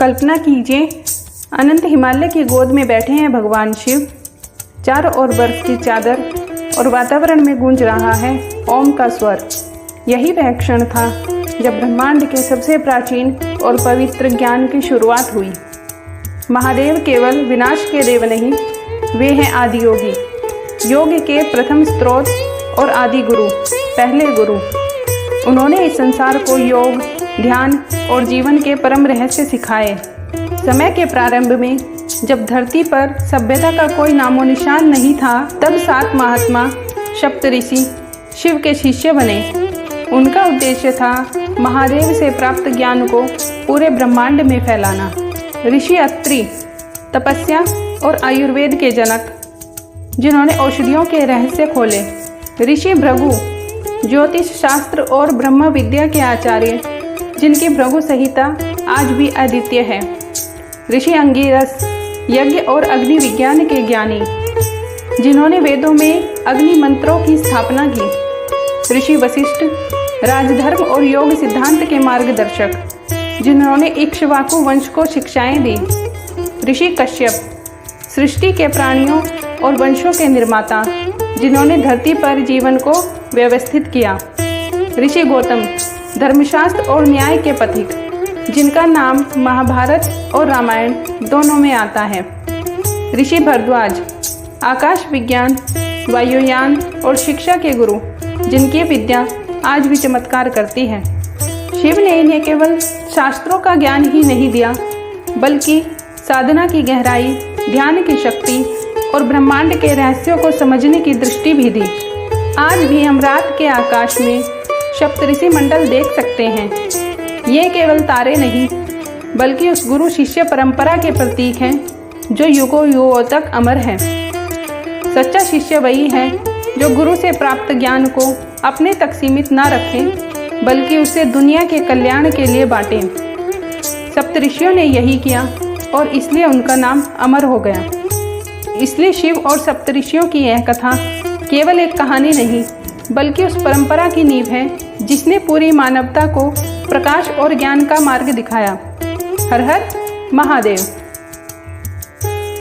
कल्पना कीजिए, अनंत हिमालय की गोद में बैठे हैं भगवान शिव। चारों ओर बर्फ की चादर और वातावरण में गूंज रहा है ओम का स्वर। यही वह क्षण था जब ब्रह्मांड के सबसे प्राचीन और पवित्र ज्ञान की शुरुआत हुई। महादेव केवल विनाश के देव नहीं, वे हैं आदि योगी, योग के प्रथम स्रोत और आदि गुरु, पहले गुरु। उन्होंने इस संसार को योग, ध्यान और जीवन के परम रहस्य सिखाए। समय के प्रारंभ में जब धरती पर सभ्यता का कोई नामो निशान नहीं था, तब 7 महात्मा सप्तऋषि शिव के शिष्य बने। उनका उद्देश्य था महादेव से प्राप्त ज्ञान को पूरे ब्रह्मांड में फैलाना। ऋषि अत्रि, तपस्या और आयुर्वेद के जनक, जिन्होंने औषधियों के रहस्य खोले। ऋषि भृगु, ज्योतिष शास्त्र और ब्रह्म विद्या के आचार्य, जिनकी भृगु संहिता आज भी अद्वितीय है। ऋषि अंगिरस, यज्ञ और अग्नि विज्ञान के ज्ञानी, जिन्होंने वेदों में अग्नि मंत्रों की स्थापना की। ऋषि वशिष्ठ, राजधर्म और योग सिद्धांत के मार्गदर्शक, जिन्होंने इक्ष्वाकु वंश को शिक्षाएं दी। ऋषि कश्यप, सृष्टि के प्राणियों और वंशों के निर्माता, जिन्होंने धरती पर जीवन को व्यवस्थित किया। ऋषि गौतम, धर्मशास्त्र और न्याय के पथिक, जिनका नाम महाभारत और रामायण दोनों में आता है। ऋषि भरद्वाज, आकाश विज्ञान, वायुयान और शिक्षा के गुरु, जिनकी विद्या आज भी चमत्कार करती है। शिव ने इन्हें केवल शास्त्रों का ज्ञान ही नहीं दिया, बल्कि साधना की गहराई, ध्यान की शक्ति और ब्रह्मांड के रहस्यों को समझने की दृष्टि भी दी। आज भी हम रात के आकाश में सप्तऋषि मंडल देख सकते हैं। ये केवल तारे नहीं, बल्कि उस गुरु शिष्य परंपरा के प्रतीक हैं जो युगों युगों तक अमर है। सच्चा शिष्य वही है जो गुरु से प्राप्त ज्ञान को अपने तक सीमित न रखे, बल्कि उसे दुनिया के कल्याण के लिए बांटे। सप्तऋषियों ने यही किया और इसलिए उनका नाम अमर हो गया। इसलिए शिव और सप्तऋषियों की यह कथा केवल एक कहानी नहीं, बल्कि उस परंपरा की नींव है जिसने पूरी मानवता को प्रकाश और ज्ञान का मार्ग दिखाया। हर हर महादेव।